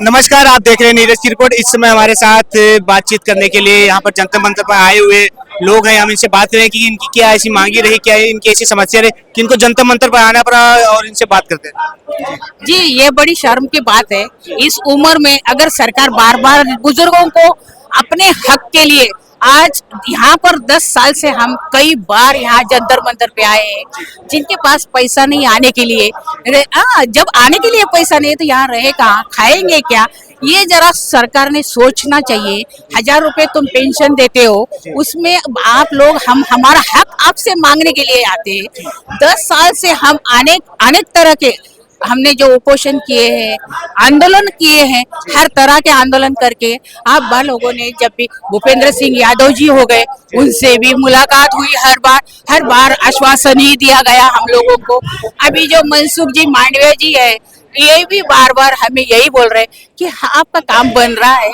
नमस्कार, आप देख रहे हैं नीरज की रिपोर्ट। इस समय हमारे साथ बातचीत करने के लिए यहाँ पर जंतर मंतर पर आए हुए लोग हैं। हम इनसे बात करें कि इनकी क्या ऐसी मांगी रही, क्या इनकी ऐसी समस्या रही कि इनको जंतर मंतर पर आना पड़ा, और इनसे बात करते हैं। जी, ये बड़ी शर्म की बात है। इस उम्र में अगर सरकार बार बार बुजुर्गों को अपने हक के लिए, आज यहाँ पर 10 साल से हम कई बार यहाँ जंतर मंतर पे आए हैं, जिनके पास पैसा नहीं आने के लिए, जब आने के लिए पैसा नहीं है तो यहाँ रहे कहाँ, खाएंगे क्या, ये जरा सरकार ने सोचना चाहिए। 1000 रुपए तुम पेंशन देते हो, उसमें आप लोग हमारा हक आपसे मांगने के लिए आते हैं। 10 साल से हम अनेक तरह के हमने जो उपोषण किए हैं, आंदोलन किए हैं, हर तरह के आंदोलन करके आप बा लोगों ने, जब भी भूपेंद्र सिंह यादव जी हो गए, उनसे भी मुलाकात हुई। हर बार आश्वासन ही दिया गया हम लोगों को। अभी जो मनसुख जी मांडविया जी है, ये भी बार बार हमें यही बोल रहे हैं कि आपका काम बन रहा है,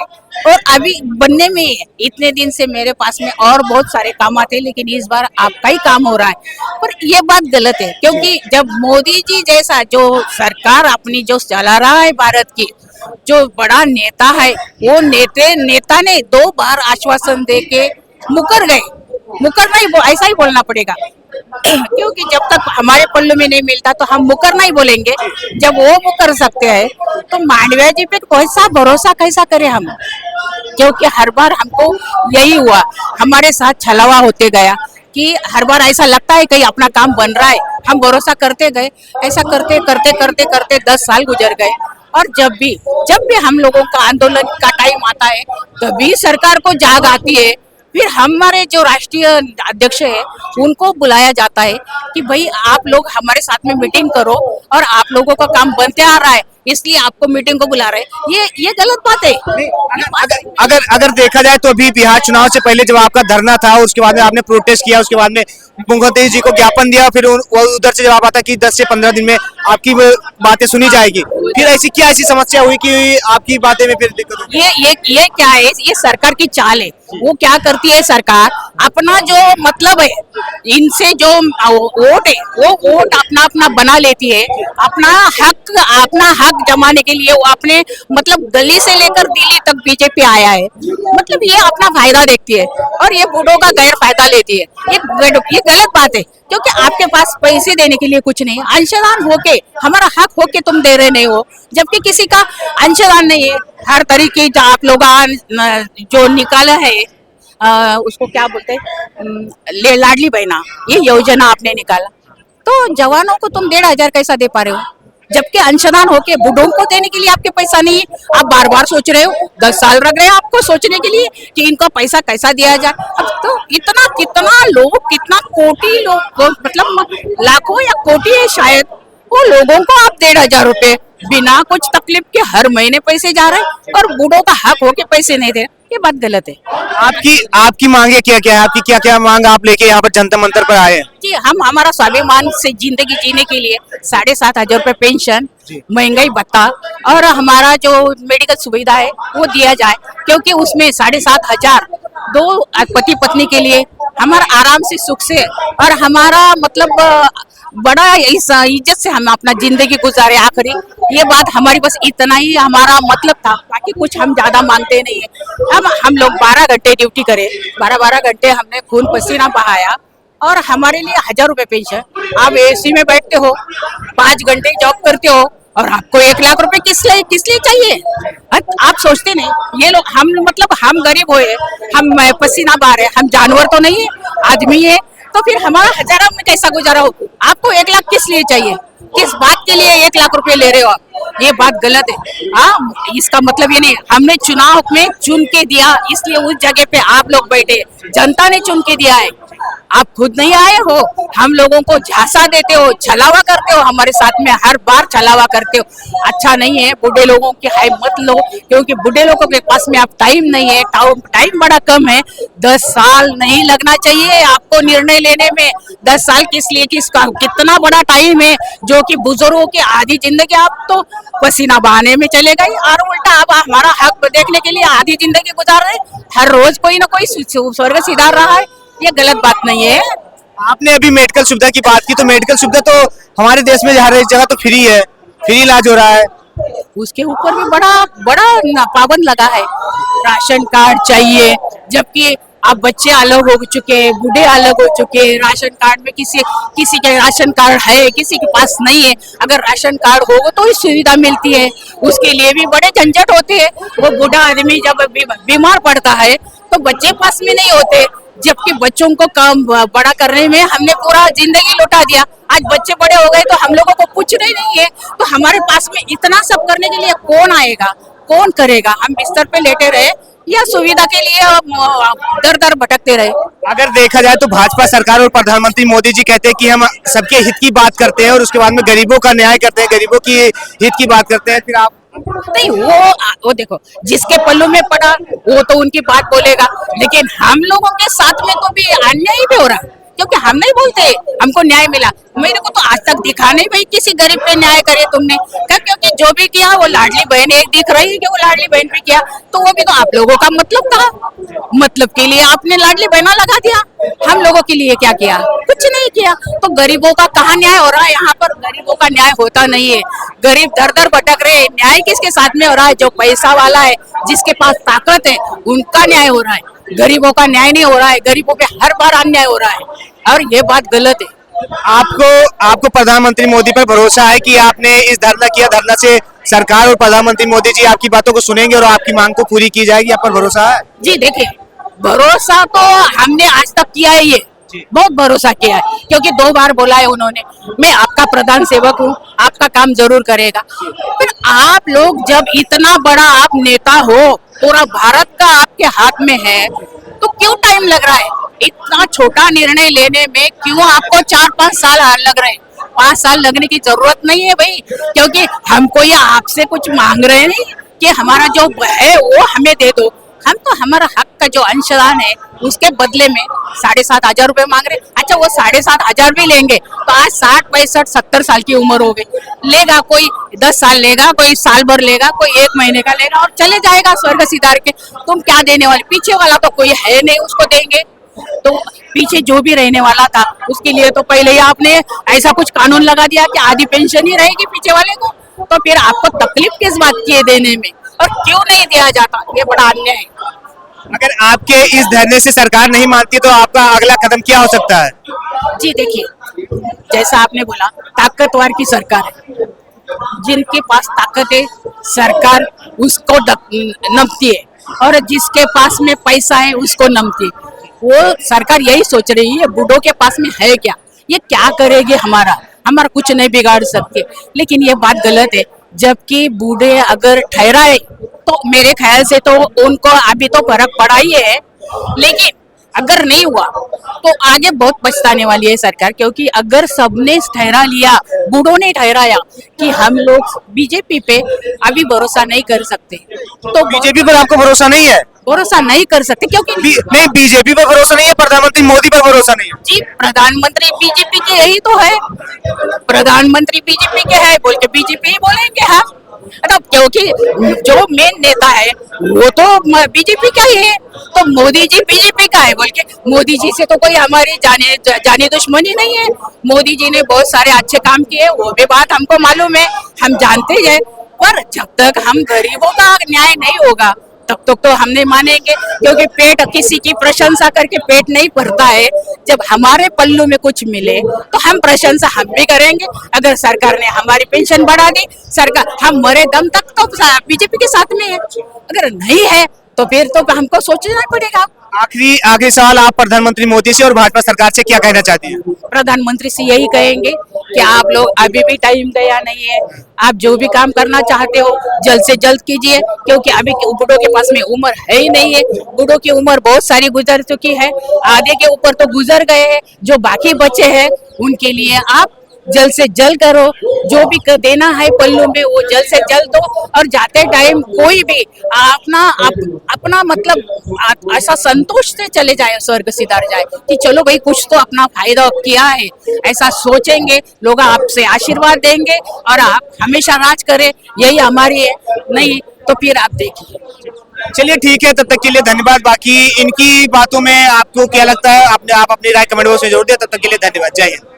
और अभी बनने में ही है। इतने दिन से मेरे पास में और बहुत सारे काम आते, लेकिन इस बार आपका ही काम हो रहा है। पर ये बात गलत है, क्योंकि जब मोदी जी जैसा जो सरकार अपनी जो चला रहा है भारत की, जो बड़ा नेता है, वो नेता ने 2 बार आश्वासन दे के मुकर गए। मुकरना ही ऐसा ही बोलना पड़ेगा, क्योंकि जब तक हमारे पल्लू में नहीं मिलता तो हम मुकरना ही बोलेंगे। जब वो मुकर सकते हैं तो मांडविया जी पे कैसा भरोसा कैसा करें हम, क्योंकि हर बार हमको यही हुआ, हमारे साथ छलावा होते गया कि हर बार ऐसा लगता है कहीं अपना काम बन रहा है, हम भरोसा करते गए। ऐसा करते करते करते करते 10 साल गुजर गए, और जब भी हम लोगों का आंदोलन का टाइम आता है, तभी सरकार को जाग आती है। फिर हमारे जो राष्ट्रीय अध्यक्ष है, उनको बुलाया जाता है कि भाई आप लोग हमारे साथ में मीटिंग करो, और आप लोगों का काम बनते आ रहा है, इसलिए आपको मीटिंग को बुला रहे हैं। ये गलत बात है। अगर देखा जाए तो अभी बिहार चुनाव से पहले जब आपका धरना था, उसके बाद में आपने प्रोटेस्ट किया, उसके बाद में मुख्यमंत्री जी को ज्ञापन दिया, फिर उधर से जवाब आता कि 10 से 15 दिन में आपकी बातें सुनी जाएगी। फिर ऐसी क्या ऐसी समस्या हुई कि आपकी बातें में फिर दिक्कत हुई? ये क्या है, ये सरकार की चाल है। वो क्या करती है सरकार, अपना जो मतलब है, इनसे जो वोट है, वो वोट अपना बना लेती है। अपना हक जमाने के लिए वो अपने मतलब गली से लेकर दिल्ली तक बीजेपी आया है। मतलब ये अपना फायदा देखती है, और ये बूढ़ों का गैर फायदा लेती है। ये गलत बात है, क्योंकि आपके पास पैसे देने के लिए कुछ नहीं, अंशदान होके, हमारा हक होके तुम दे रहे नहीं हो, जबकि किसी का अंशदान नहीं है। हर तरीके जो आप लोग जो निकाला है, उसको क्या बोलते हैं, लाडली बहना, ये योजना आपने निकाला, तो जवानों को तुम 1500 कैसा दे पा रहे हो, जबकि अंशदान होके बूढ़ों को देने के लिए आपके पैसा नहीं है। आप बार बार सोच रहे हो, 10 साल लग रहे हैं आपको सोचने के लिए कि इनका पैसा कैसा दिया जाए। अब तो कितना लोग, कितना कोटि लोग, मतलब लाखों या कोटि है शायद, वो लोगों को आप 1500 रुपए बिना कुछ तकलीफ के हर महीने पैसे जा रहे हैं, और बूढ़ों का हक होके पैसे नहीं दे रहे। ये बात गलत है। आपकी मांगे क्या क्या है? आपकी क्या क्या मांग आप लेके यहाँ पर जंतर मंतर पर आए हैं? जी, हम हमारा स्वाभिमान से जिंदगी जीने के लिए 7500 रुपए पेंशन, महंगाई भत्ता, और हमारा जो मेडिकल सुविधा है वो दिया जाए, क्योंकि उसमें 7500 2 पति पत्नी के लिए हमारा आराम से, सुख से, और हमारा मतलब बड़ा इज्जत से हम अपना जिंदगी गुजारे आखिरी। ये बात हमारी, बस इतना ही हमारा मतलब था, बाकी कुछ हम ज्यादा मांगते नहीं है। हम लोग 12 घंटे ड्यूटी करें, 12 घंटे हमने खून पसीना बहाया, और हमारे लिए 1000 रुपए पेंशन। आप एसी में बैठते हो, 5 घंटे जॉब करते हो, और आपको 1 लाख रुपए किस लिए चाहिए? आप सोचते नहीं। ये लोग, हम गरीब हुए, हम पसीना बहा रहे, हम जानवर तो नहीं है, आदमी है, तो फिर हमारा हजारों में कैसा गुजारा हो? आपको 1 लाख किस लिए चाहिए? किस बात के लिए 1 लाख रुपए ले रहे हो आप? ये बात गलत है। हाँ, इसका मतलब ये नहीं, हमने चुनाव में चुन के दिया, इसलिए उस जगह पे आप लोग बैठे, जनता ने चुन के दिया है। आप खुद नहीं आए हो, हम लोगों को झांसा देते हो, छलावा करते हो, हमारे साथ में हर बार छलावा करते हो। अच्छा नहीं है। बूढ़े लोगों की हाय मत लो, क्योंकि बूढ़े लोगों के पास में अब टाइम नहीं है, टाइम बड़ा कम है। 10 साल नहीं लगना चाहिए आपको निर्णय लेने में। 10 साल किस लिए, किसका कितना बड़ा टाइम है, जो कि बुजुर्गों की आधी जिंदगी आप तो पसीना बहाने में चले गए, और उल्टा अब हमारा हक देखने के लिए आधी जिंदगी गुजार रहे। हर रोज कोई ना कोई स्वर्ग सिधार रहा है। ये गलत बात नहीं है। आपने अभी मेडिकल सुविधा की बात की, तो मेडिकल सुविधा तो हमारे देश में हर एक जगह तो फ्री है, फ्री इलाज हो रहा है, उसके ऊपर भी बड़ा बड़ा पाबंद लगा है। राशन कार्ड चाहिए, जबकि अब बच्चे अलग हो चुके हैं, बूढ़े अलग हो चुके हैं। राशन कार्ड में किसी किसी के राशन कार्ड है, किसी के पास नहीं है। अगर राशन कार्ड होगा तो ही सुविधा मिलती है। उसके लिए भी बड़े झंझट होते हैं। वो बूढ़ा आदमी जब बीमार पड़ता है तो बच्चे पास में नहीं होते, जबकि बच्चों को काम बड़ा करने में हमने पूरा जिंदगी लौटा दिया। आज बच्चे बड़े हो गए तो हम लोगों को कुछ नहीं है, तो हमारे पास में इतना सब करने के लिए कौन आएगा, कौन करेगा? हम बिस्तर पे लेटे रहे या सुविधा के लिए दर दर भटकते रहे। अगर देखा जाए तो भाजपा सरकार और प्रधानमंत्री मोदी जी कहते हैं कि हम सबके हित की बात करते हैं और उसके बाद में गरीबों का न्याय करते हैं, गरीबों की हित की बात करते हैं, फिर आप नहीं, वो देखो, जिसके पल्लू में पड़ा वो तो उनकी बात बोलेगा, लेकिन हम लोगों के साथ में तो भी अन्याय भी हो रहा, क्योंकि हम नहीं बोलते हमको न्याय मिला। मेरे को तो आज तक दिखा नहीं भाई किसी गरीब पे न्याय करे तुमने क्या, क्योंकि जो भी किया वो लाडली बहन एक दिख रही है कि वो लाडली बहन पे किया, तो वो भी तो आप लोगों का मतलब था। मतलब के लिए आपने लाडली बहना लगा दिया, हम लोगों के लिए क्या किया? कुछ नहीं किया। तो गरीबों का कहाँ न्याय हो रहा है? यहाँ पर गरीबों का न्याय होता नहीं है। गरीब दर दर भटक रहे हैं। न्याय किसके साथ में हो रहा है? जो पैसा वाला है, जिसके पास ताकत है, उनका न्याय हो रहा है। गरीबों का न्याय नहीं हो रहा है। गरीबों पे हर बार अन्याय हो रहा है और ये बात गलत है। आपको प्रधानमंत्री मोदी पर भरोसा है कि आपने इस धरना किया, धरना से सरकार और प्रधानमंत्री मोदी जी आपकी बातों को सुनेंगे और आपकी मांग को पूरी की जाएगी? आप पर भरोसा है? जी देखिए, भरोसा तो हमने आज तक किया है, ये बहुत भरोसा किया है, क्योंकि 2 बार बोला है उन्होंने, मैं आपका प्रधान सेवक हूँ, आपका काम जरूर करेगा। फिर आप लोग जब इतना बड़ा आप नेता हो, पूरा भारत का आपके हाथ में है, तो क्यों टाइम लग रहा है? इतना छोटा निर्णय लेने में क्यों आपको 4-5 साल लग रहे हैं? 5 साल लगने की जरूरत नहीं है भाई, क्योंकि हमको ये आपसे कुछ मांग रहे नहीं कि हमारा जो है वो हमें दे दो। हम तो हमारा हक का जो अंशदान है उसके बदले में 7,500 रुपए मांग रहे। अच्छा, वो 7,500 भी लेंगे तो आज 60, 65, 70 साल की उम्र हो गई, लेगा कोई 10 साल लेगा, कोई साल भर लेगा, कोई 1 महीने का लेगा और चले जाएगा स्वर्ग सिधार के। तुम क्या देने वाले? पीछे वाला तो कोई है नहीं, उसको देंगे। तो पीछे जो भी रहने वाला था उसके लिए तो पहले ही आपने ऐसा कुछ कानून लगा दिया कि आधी पेंशन ही रहेगी पीछे वाले को, तो फिर आपको तकलीफ किस बात की है देने में, और क्यों नहीं दिया जाता? ये बड़ा अन्याय है। अगर आपके इस धरने से सरकार नहीं मानती तो आपका अगला कदम क्या हो सकता है? जी देखिए, जैसा आपने बोला, ताकतवर की सरकार है, जिनके पास ताकत है सरकार उसको नमती है, और जिसके पास में पैसा है उसको नमती है। वो सरकार यही सोच रही है बूढ़ों के पास में है क्या, ये क्या करेगी, हमारा कुछ नहीं बिगाड़ सकते। लेकिन ये बात गलत है, जबकि बूढ़े अगर ठहराए तो मेरे ख्याल से तो उनको अभी तो फर्क पड़ा ही है, लेकिन अगर नहीं हुआ तो आगे बहुत पछताने वाली है सरकार, क्योंकि अगर सबने ठहरा लिया, बूढ़ों ने ठहराया कि हम लोग बीजेपी पे अभी भरोसा नहीं कर सकते, तो बीजेपी पर आपको भरोसा नहीं है? भरोसा नहीं कर सकते क्योंकि नहीं, बीजेपी पर भरोसा नहीं है, प्रधानमंत्री मोदी पर भरोसा नहीं है। जी, प्रधानमंत्री बीजेपी के यही तो है, प्रधानमंत्री बीजेपी के है बोल के बीजेपी ही बोलेंगे हम, तो क्योंकि जो मेन नेता है वो तो बीजेपी का ही है, तो मोदी जी बीजेपी का है बोल के, मोदी जी से तो कोई हमारी जाने दुश्मनी नहीं है। मोदी जी ने बहुत सारे अच्छे काम किए, वो भी बात हमको मालूम है, हम जानते हैं, पर जब तक हम गरीबों का न्याय नहीं होगा तब तक तो हम नहीं मानेंगे, क्योंकि पेट किसी की प्रशंसा करके पेट नहीं भरता है। जब हमारे पल्लू में कुछ मिले तो हम प्रशंसा हम भी करेंगे। अगर सरकार ने हमारी पेंशन बढ़ा दी, सरकार हम मरे दम तक तो बीजेपी के साथ में है, अगर नहीं है तो फिर तो हमको सोचना पड़ेगा। आखिरी सवाल, आप प्रधानमंत्री मोदी से और भाजपा सरकार से क्या कहना चाहती हैं? प्रधानमंत्री से यही कहेंगे कि आप लोग अभी भी टाइम गया नहीं है, आप जो भी काम करना चाहते हो जल्द से जल्द कीजिए, क्योंकि अभी बूढ़ों के पास में उम्र है ही नहीं है। बूढ़ों की उम्र बहुत सारी गुजर चुकी है, आधे के ऊपर तो गुजर गए हैं, जो बाकी बचे हैं उनके लिए आप जल्द से जल्द करो, जो भी देना है पल्लू में वो जल्द से जल्द दो, और जाते टाइम कोई भी अपना मतलब ऐसा संतोष से चले जाए, स्वर्ग सिधार जाए कि चलो भाई कुछ तो अपना फायदा किया है, ऐसा सोचेंगे लोग, आपसे आशीर्वाद देंगे और आप हमेशा राज करें, यही हमारी है। नहीं तो फिर आप देखिए। चलिए ठीक है, तब तक के लिए धन्यवाद। बाकी इनकी बातों में आपको क्या लगता है, आप अपनी राय कमेंट बॉक्स में जरूर दिया। तब तक के लिए धन्यवाद, जय हिंद।